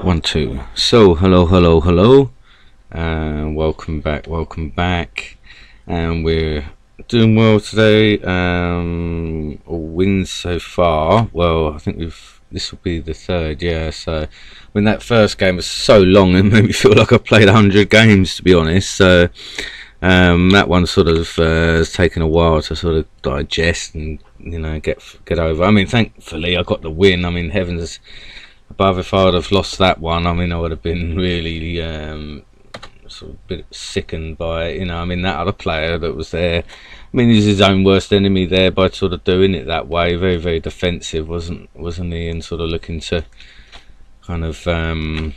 One, two. So, hello. Welcome back. And we're doing well today. All wins so far. Well, I think this will be the third, yeah. So, when that first game was so long, it made me feel like I played 100 games, to be honest. So, that one sort of has taken a while to sort of digest and get over. I mean, thankfully I got the win. I mean, heavens above, if I would have lost that one, I mean, I would have been really sort of a bit sickened by it. I mean, that other player that was there, I mean, he's his own worst enemy there by sort of doing it that way. Very, very defensive, wasn't he? And sort of looking to kind of oh,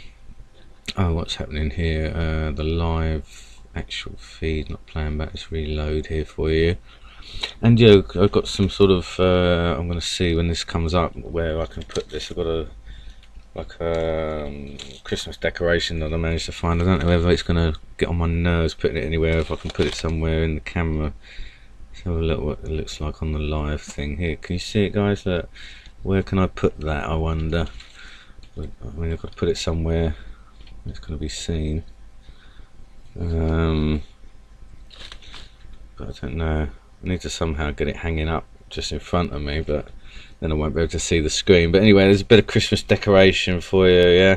what's happening here? The live actual feed not playing back. Let's reload here for you. And yeah, I've got some sort of I'm going to see when this comes up where I can put this. I've got a Christmas decoration that I managed to find. I don't know whether it's going to get on my nerves putting it anywhere, if I can put it somewhere in the camera. Let's have a look what it looks like on the live thing here. Can you see it, guys? Where can I put that, I wonder? I mean, I've got to put it somewhere it's going to be seen. But I don't know. I need to somehow get it hanging up just in front of me, but then I won't be able to see the screen. But anyway, there's a bit of Christmas decoration for you, yeah.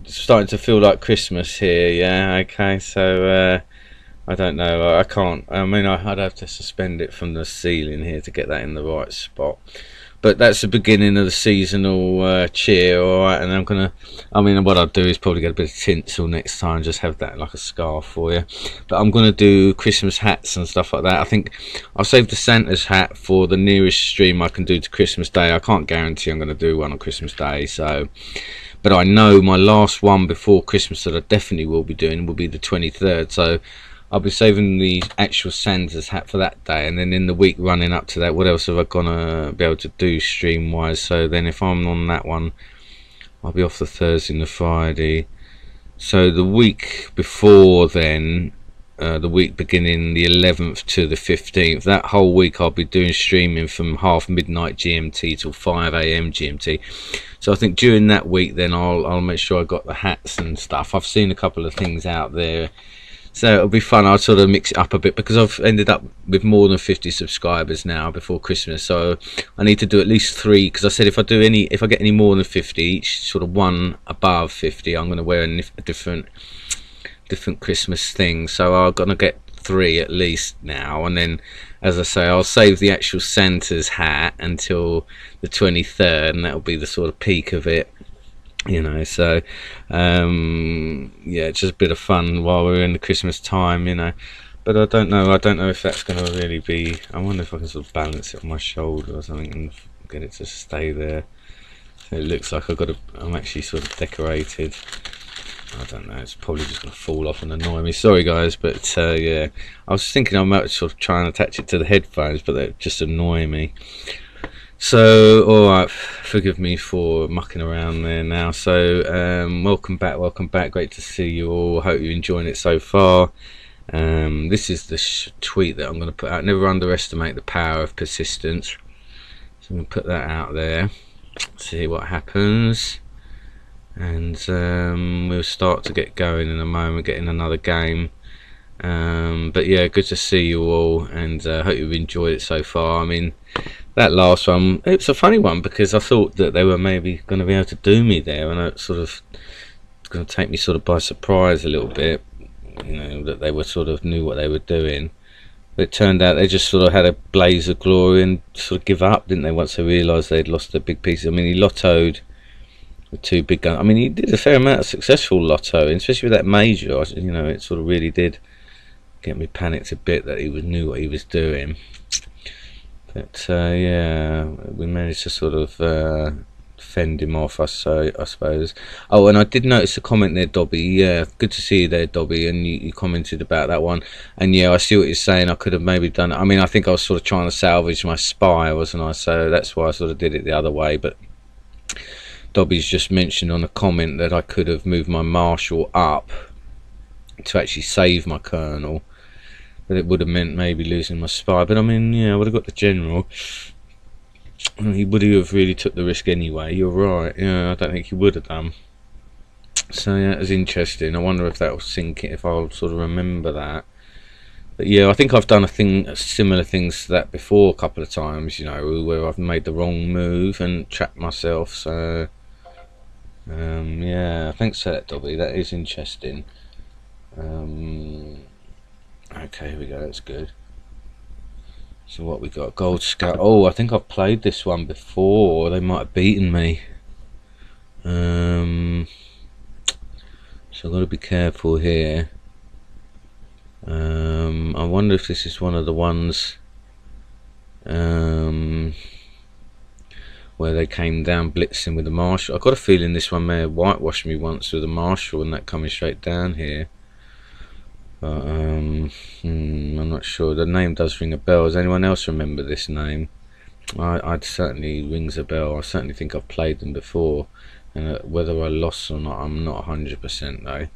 It's starting to feel like Christmas here, yeah. Okay, so I don't know. I can't. I mean, I'd have to suspend it from the ceiling here to get that in the right spot. But that's the beginning of the seasonal cheer, alright, and I mean, what I'll do is probably get a bit of tinsel next time, just have that like a scarf for you. But I'm going to do Christmas hats and stuff like that. I think I'll save the Santa's hat for the nearest stream I can do to Christmas Day. I can't guarantee I'm going to do one on Christmas Day, so... But I know my last one before Christmas that I definitely will be doing will be the 23rd, so... I'll be saving the actual Santa's hat for that day, and then in the week running up to that, what else have I gonna be able to do stream wise? So then if I'm on that one, I'll be off the Thursday and the Friday. So the week before then, the week beginning the 11th to the 15th, that whole week I'll be doing streaming from half midnight GMT till 5 AM GMT. So I think during that week then I'll make sure I got the hats and stuff. I've seen a couple of things out there. So it'll be fun. I'll sort of mix it up a bit because I've ended up with more than 50 subscribers now before Christmas. So I need to do at least 3, because I said if I get any more than 50, each sort of one above 50, I'm going to wear a different Christmas thing. So I'm going to get 3 at least now, and then, as I say, I'll save the actual Santa's hat until the 23rd, and that'll be the sort of peak of it. So yeah, it's just a bit of fun while we're in the Christmas time, but I don't know if that's going to really be. I wonder if I can sort of balance it on my shoulder or something and get it to stay there. So it looks like I'm actually sort of decorated. I don't know, it's probably just going to fall off and annoy me, sorry guys, but yeah, I was thinking I might sort of try and attach it to the headphones, but they just annoy me. So, alright, forgive me for mucking around there now. So, welcome back, great to see you all. Hope you're enjoying it so far. This is the tweet that I'm going to put out. Never underestimate the power of persistence. So I'm going to put that out there, see what happens. And we'll start to get going in a moment, getting another game. But yeah, good to see you all, and hope you've enjoyed it so far. I mean, that last one, it's a funny one because I thought that they were maybe going to be able to do me there, and it sort of going to take me sort of by surprise a little bit, that they were sort of knew what they were doing. But it turned out they just sort of had a blaze of glory and sort of give up, didn't they, once they realised they'd lost their big pieces. I mean, he lottoed with 2 big guns. I mean, he did a fair amount of successful lotto, especially with that major. It sort of really did get me panicked a bit that he knew what he was doing. But yeah, we managed to sort of fend him off, I suppose. Oh, and I did notice a comment there, Dobby. Yeah, good to see you there, Dobby, and you commented about that one. And yeah, I see what you're saying. I could have maybe done it. I mean, I think I was sort of trying to salvage my spy, wasn't I? So that's why I sort of did it the other way. But Dobby's just mentioned on a comment that I could have moved my marshal up to actually save my colonel. But it would have meant maybe losing my spy. But I mean, yeah, I would have got the general. He would have really took the risk anyway. You're right. Yeah, I don't think he would have done. So yeah, it was interesting. I wonder if that will sink it, if I'll sort of remember that. But yeah, I think I've done similar things to that before a couple of times, you know, where I've made the wrong move and trapped myself. So yeah, thanks for that, Dobby. That is interesting. Okay, here we go. That's good. So what we got? Gold Scout. Oh, I think I've played this one before. They might have beaten me. So I've got to be careful here. I wonder if this is one of the ones where they came down blitzing with the marshal. I've got a feeling this one may have whitewashed me once with the marshal and that coming straight down here. But I'm not sure. The name does ring a bell. Does anyone else remember this name? I'd certainly rings a bell. I certainly think I've played them before, and whether I lost or not, I'm not 100% though.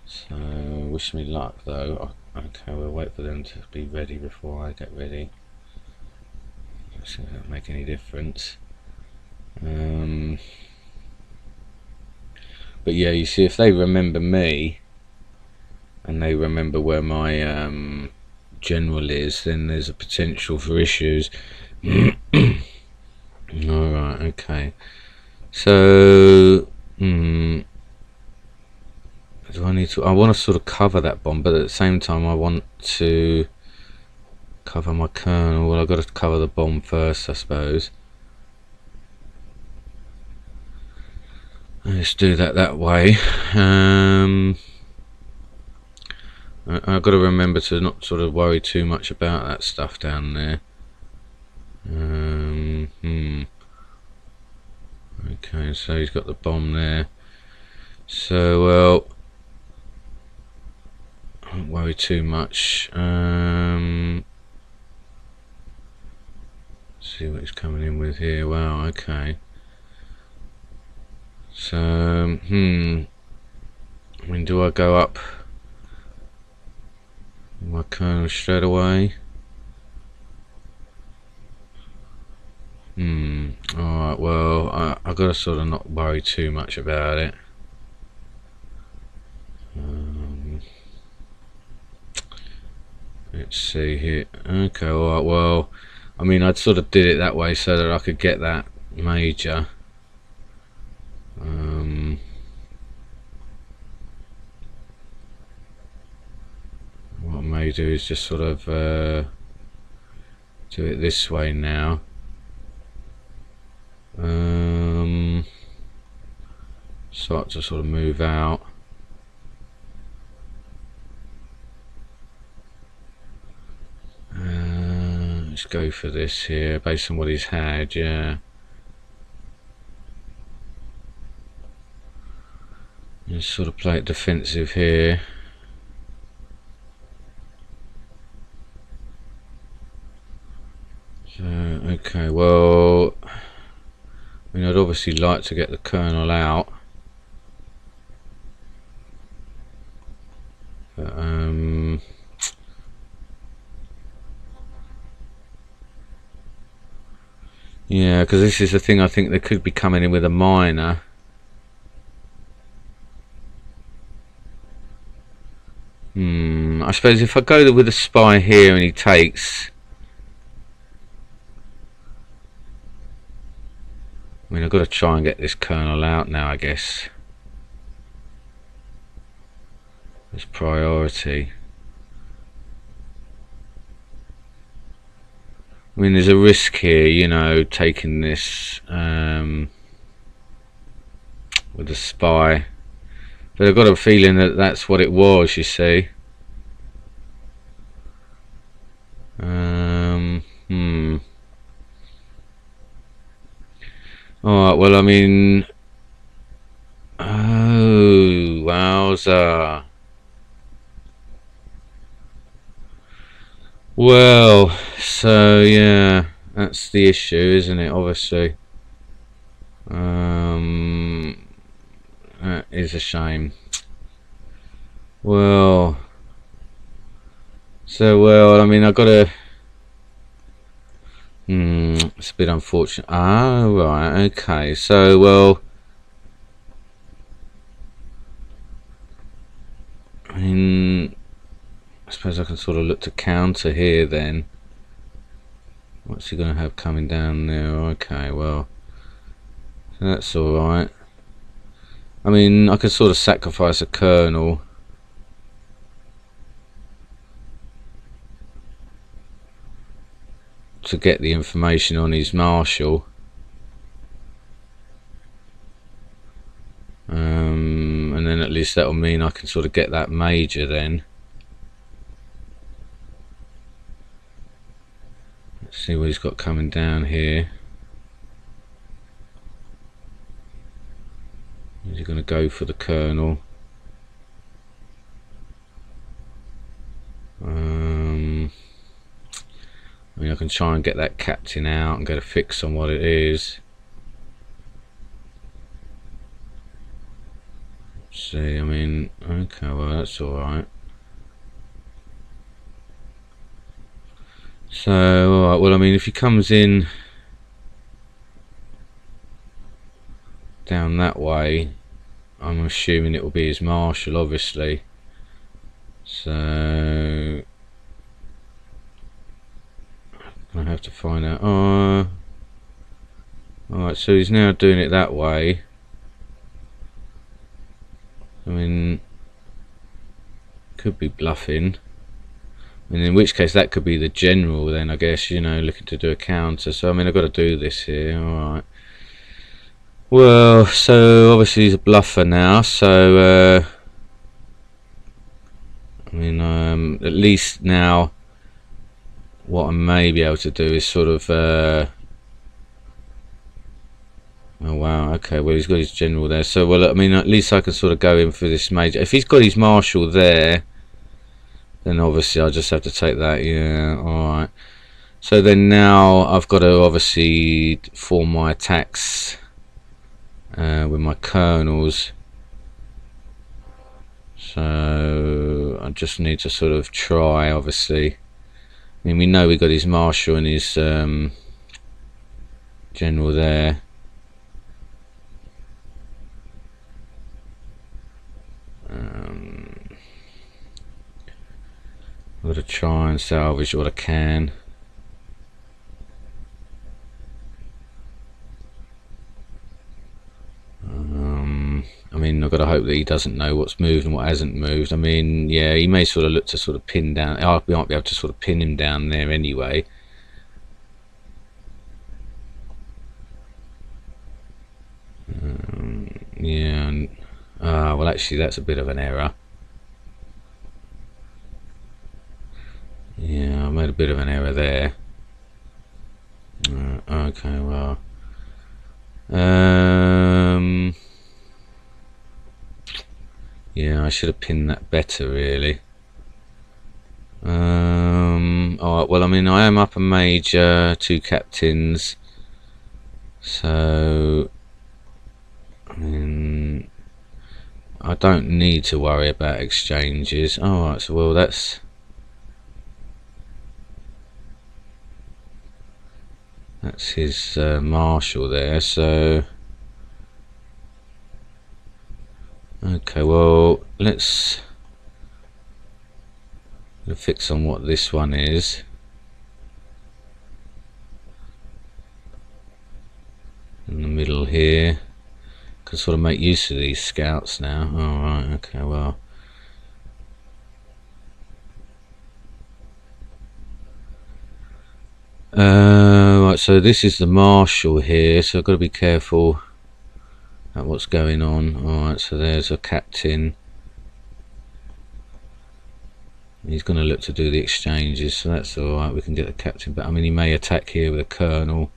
So wish me luck though. Okay, we'll wait for them to be ready before I get ready. So it doesn't make any difference. But yeah, you see, if they remember me and they remember where my general is, then there's a potential for issues. Alright, okay. So do I need to? I want to sort of cover that bomb, but at the same time I want to cover my kernel. Well, I've got to cover the bomb first, I suppose. Let's do that way. I've got to remember to not sort of worry too much about that stuff down there. Okay, so he's got the bomb there. So, well, I don't worry too much. See what he's coming in with here. Wow, okay. So, I mean, do I go up my kernel straight away? Alright, well, I've got to sort of not worry too much about it. Let's see here. Okay, alright, well, I mean, I'd sort of did it that way so that I could get that major. What I may do is just sort of do it this way now. Start to sort of move out. Let's go for this here based on what he's had. Yeah, just sort of play it defensive here. So okay, well, I mean, I'd obviously like to get the kernel out, but yeah, because this is the thing. I think they could be coming in with a miner. I suppose if I go with a spy here and he takes, I mean, I've got to try and get this kernel out now, I guess. It's priority. I mean, there's a risk here, you know, taking this with the spy. But I've got a feeling that that's what it was, you see. Alright, well, I mean... Oh, wowza. Well, so, yeah, that's the issue, isn't it, obviously. That is a shame. Well... So, well, I mean, I've got to... it's a bit unfortunate. Ah, right, okay. So, well... I mean, I suppose I can sort of look to counter here then. What's he going to have coming down there? Okay, well, that's alright. I mean, I could sort of sacrifice a colonel. To get the information on his marshal. And then at least that'll mean I can sort of get that major then. Let's see what he's got coming down here. Is he going to go for the colonel? I mean, I can try and get that captain out and get a fix on what it is. Let's see, I mean, okay, well, that's alright. So, alright, well, I mean, if he comes in down that way, I'm assuming it will be his marshal, obviously. So I have to find out. Alright, so he's now doing it that way. I mean, could be bluffing. And in which case that could be the general then, I guess, you know, looking to do a counter. So I mean, I've got to do this here. Alright. Well, so obviously he's a bluffer now, so I mean, at least now what I may be able to do is sort of oh wow, okay, well he's got his general there, so well, I mean, at least I can sort of go in for this major. If he's got his marshal there, then obviously I'll just have to take that. Yeah, alright. So then now I've got to obviously form my attacks with my colonels. So I just need to sort of try, obviously. I mean, we know we got his marshal and his general there. I've got to try and salvage what I can. I mean, I've got to hope that he doesn't know what's moved and what hasn't moved. I mean, yeah, he may sort of look to sort of pin down. I might be able to sort of pin him down there anyway. Yeah, and, well, actually, that's a bit of an error. Yeah, I made a bit of an error there. Okay, well. Yeah, I should have pinned that better, really. Alright, well, I mean, I am up a major, 2 captains. So, I mean, I don't need to worry about exchanges. Alright, so, well, that's his marshal there, so okay, well, let's fix on what this one is. In the middle here. Can sort of make use of these scouts now. Alright, okay, well. Right, so this is the marshal here, so I've got to be careful at what's going on. Alright, so there's a captain. He's going to look to do the exchanges, so that's alright, we can get the captain, but I mean, he may attack here with a colonel.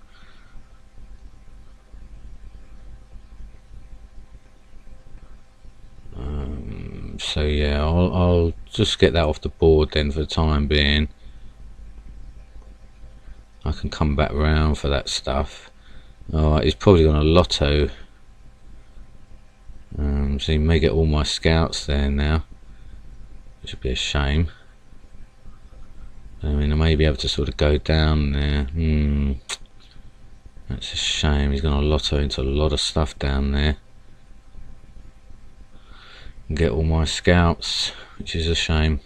So yeah, I'll just get that off the board then for the time being. I can come back round for that stuff. Alright, he's probably going to lotto. So he may get all my scouts there now, which would be a shame. I mean, I may be able to sort of go down there. That's a shame. He's going to lotto into a lot of stuff down there. and get all my scouts, which is a shame.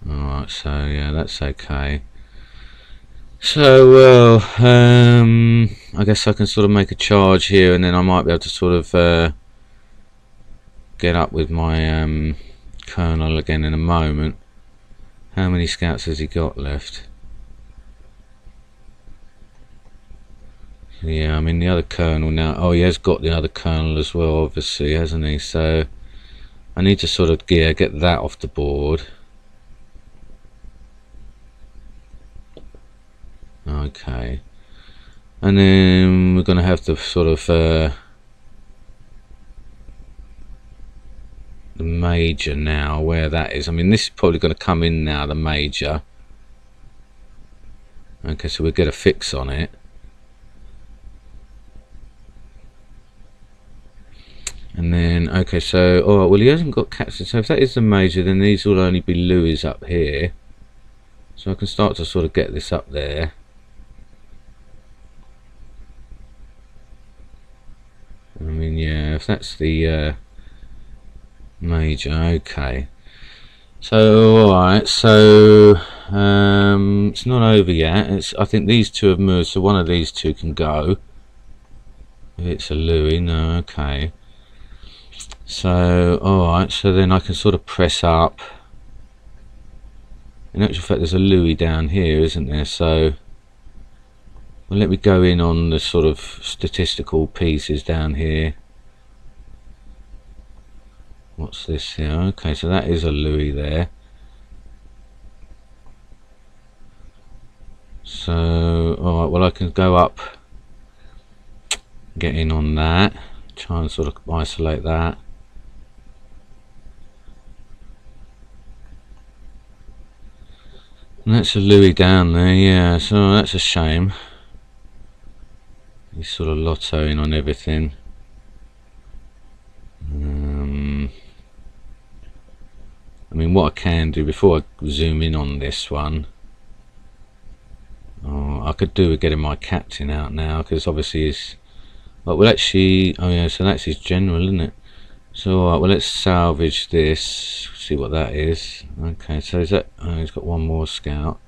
Alright, so yeah, that's okay. So, well, I guess I can sort of make a charge here, and then I might be able to sort of get up with my colonel again in a moment. How many scouts has he got left? Yeah, I mean the other colonel now. Oh, he has got the other colonel as well, obviously, hasn't he? So I need to sort of get that off the board. Okay, and then we're going to have to sort of the major now, where that is. I mean, this is probably going to come in now, the major. Okay, so we'll get a fix on it. And then, okay, so, oh, well, he hasn't got captain, so if that is the major, then these will only be Louis up here. So I can start to sort of get this up there. I mean, yeah, if that's the major, okay. So, alright, so it's not over yet. I think these two have moved, so one of these two can go. If it's a Louis, no, okay. So, alright, so then I can sort of press up. In actual fact, there's a Louis down here, isn't there? So, well, let me go in on the sort of statistical pieces down here. What's this here? Okay, so that is a Louis there. So, alright, well, I can go up, get in on that, try and sort of isolate that. And that's a Louis down there, yeah, so that's a shame. He's sort of lottoing on everything. I mean, what I can do before I zoom in on this one, I could do with getting my captain out now, because obviously he's, well, actually, oh yeah, so that's his general, isn't it? So alright, well, let's salvage this, see what that is. Okay, so is that, oh, he's got one more scout.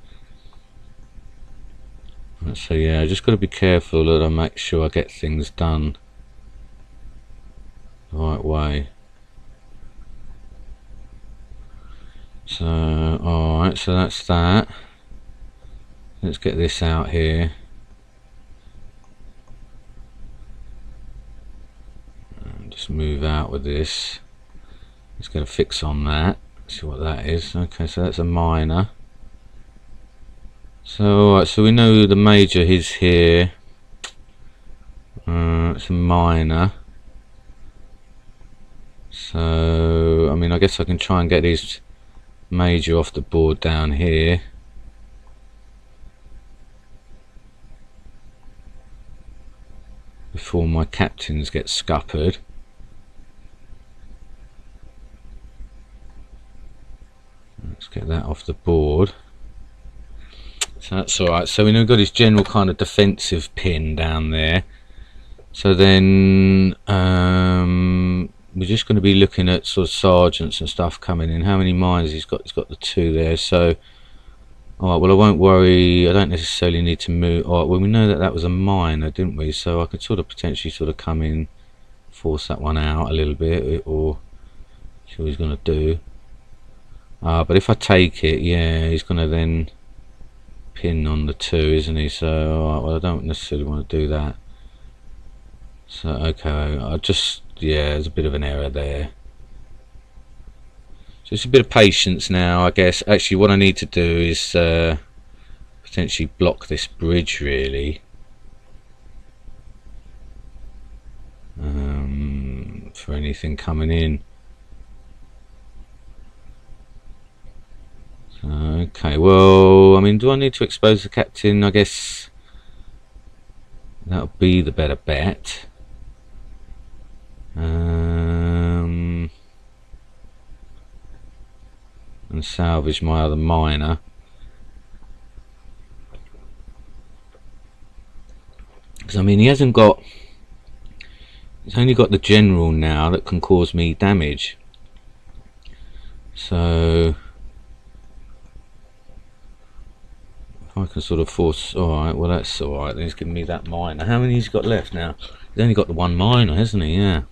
So yeah, I just got to be careful that I make sure I get things done the right way. So, alright, so that's that. Let's get this out here. And just move out with this. Let's get a fix on that. See what that is. Okay, so that's a minor. So, alright, so we know the major is here. It's a minor. So, I mean, I guess I can try and get his major off the board down here. Before my captains get scuppered. Let's get that off the board. So that's alright. So we know we've got his general kind of defensive pin down there. So then we're just going to be looking at sort of sergeants and stuff coming in. How many mines he's got? He's got the 2 there. So, alright, well, I won't worry. I don't necessarily need to move. Alright, well, we know that that was a miner, didn't we? So I could sort of potentially sort of come in, force that one out a little bit, or see what he's going to do. But if I take it, yeah, he's going to then pin on the 2, isn't he? So, alright, well, I don't necessarily want to do that. So, okay, I just, yeah, there's a bit of an error there. So it's a bit of patience now, I guess. Actually, what I need to do is potentially block this bridge, really. For anything coming in. So, okay, well, I mean, do I need to expose the captain? I guess that'll be the better bet. And salvage my other miner. Because I mean, he's only got the general now that can cause me damage. So if I can sort of force, alright, well that's alright, then he's giving me that minor. How many he's got left now? He's only got the one minor, hasn't he? Yeah.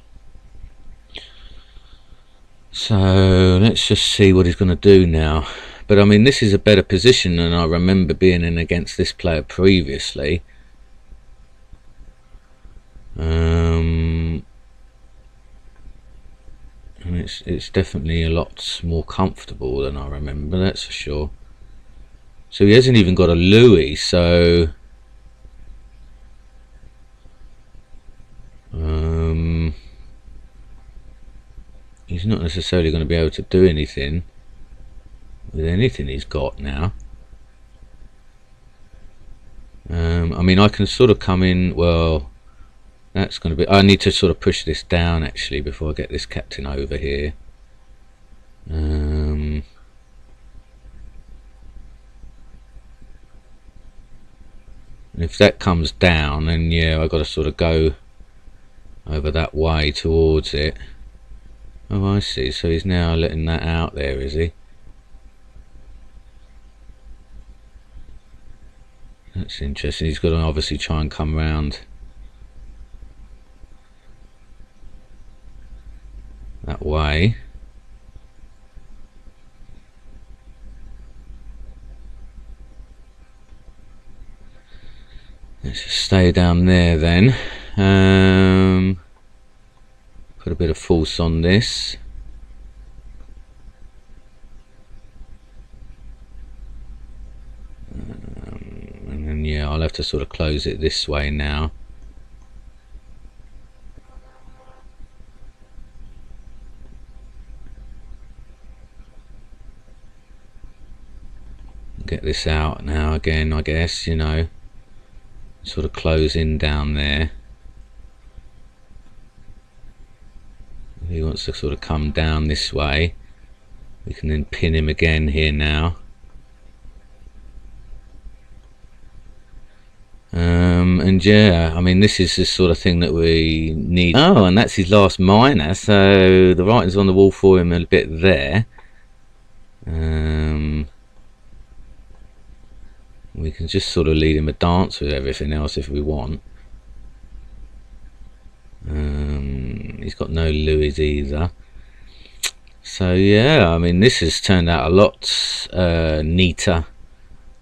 So let's just see what he's going to do now. But I mean, this is a better position than I remember being in against this player previously. And it's definitely a lot more comfortable than I remember, that's for sure. So he hasn't even got a Louis, so he's not necessarily going to be able to do anything with anything he's got now. I mean, I can sort of come in, well, that's going to be, I need to sort of push this down actually before I get this captain over here. And if that comes down, then yeah, I've got to sort of go over that way towards it. Oh, I see, so he's now letting that out there, is he? That's interesting. He's got to obviously try and come round that way. Let's just stay down there then. Put a bit of force on this. And then yeah, I'll have to sort of close it this way now. Get this out now again, I guess, you know. Sort of close in down there. If he wants to sort of come down this way, we can then pin him again here now. And yeah, I mean, this is the sort of thing that we need. Oh, and that's his last minor, so the writing's on the wall for him a bit there. We can just sort of lead him a dance with everything else if we want. He's got no Louis either. So yeah, I mean, this has turned out a lot neater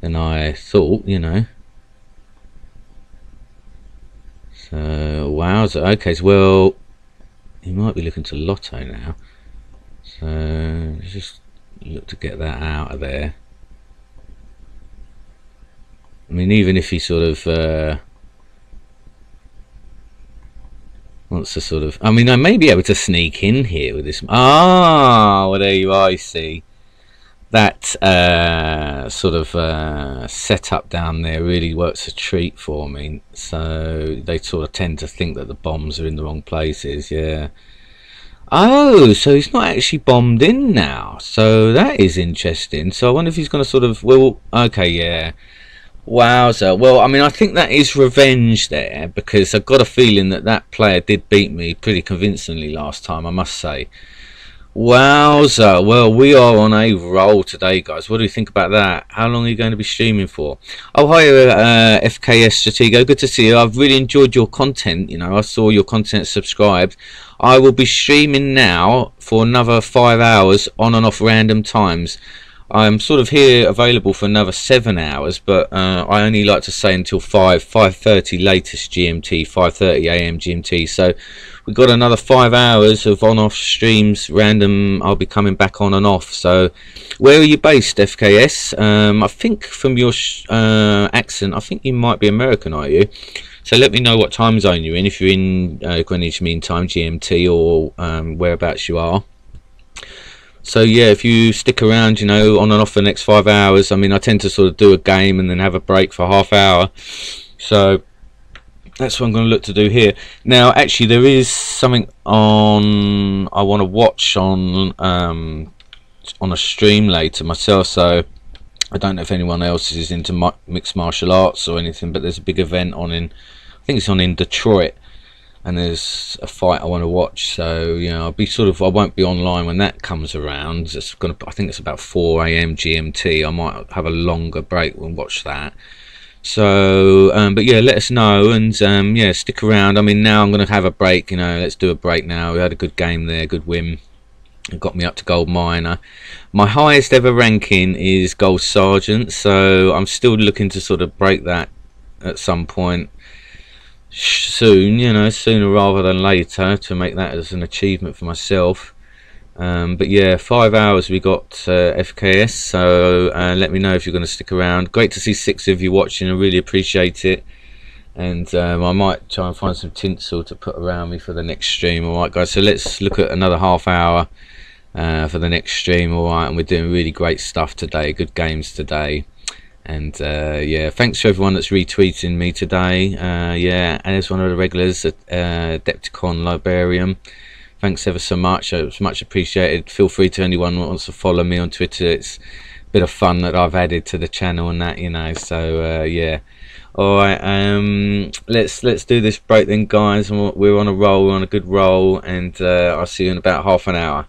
than I thought, you know. So wowza. Okay, so well, he might be looking to lotto now. So just look to get that out of there. I mean, even if he sort of wants to sort of, I mean, I may be able to sneak in here with this. Ah, well, there you are, you see. That sort of setup down there really works a treat for me. So they sort of tend to think that the bombs are in the wrong places, yeah. Oh, so he's not actually bombed in now. So that is interesting. So I wonder if he's going to sort of, well, okay, yeah. Wowza. Well, I mean, I think that is revenge there, because I've got a feeling that that player did beat me pretty convincingly last time, I must say. Wowza. Well, we are on a roll today, guys. What do you think about that? How long are you going to be streaming for? Oh, hi, FKS Stratego. Good to see you. I've really enjoyed your content. You know, I saw your content, subscribed. I will be streaming now for another 5 hours on and off random times. I'm sort of here available for another 7 hours, but I only like to say until 5:30 latest GMT, 5:30 AM GMT. So we've got another 5 hours of on-off streams, random. I'll be coming back on and off. So where are you based, FKS? I think from your accent, I think you might be American, are you? So let me know what time zone you're in, if you're in Greenwich Mean Time, GMT, or whereabouts you are. So yeah, if you stick around, you know, on and off for the next 5 hours. I mean, I tend to sort of do a game and then have a break for half hour. So that's what I'm going to look to do here. Now, actually, there is something on I want to watch on a stream later myself. So I don't know if anyone else is into mixed martial arts or anything, but there's a big event on in, I think it's on in Detroit, and there's a fight I want to watch. So you know, I won't be online when that comes around. I think it's about 4 AM GMT. I might have a longer break and watch that. So but yeah, let us know, and yeah, stick around. I mean, now I'm going to have a break, you know, let's do a break now. We had a good game there, good win. It got me up to gold miner. My highest ever ranking is gold sergeant, so I'm still looking to sort of break that at some point soon, you know, sooner rather than later, to make that as an achievement for myself. But yeah, 5 hours we got FKS, so let me know if you're going to stick around. Great to see 6 of you watching, I really appreciate it. And I might try and find some tinsel to put around me for the next stream. Alright guys, so let's look at another half hour for the next stream. Alright, and we're doing really great stuff today, good games today. And yeah, thanks to everyone that's retweeting me today. Yeah, and as one of the regulars at Adepticon Librarium, thanks ever so much. It's much appreciated. Feel free to anyone who wants to follow me on Twitter. It's a bit of fun that I've added to the channel and that, you know. So yeah, all right. Let's do this break then, guys. We're on a roll. We're on a good roll, and I'll see you in about half an hour.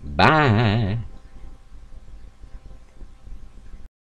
Bye.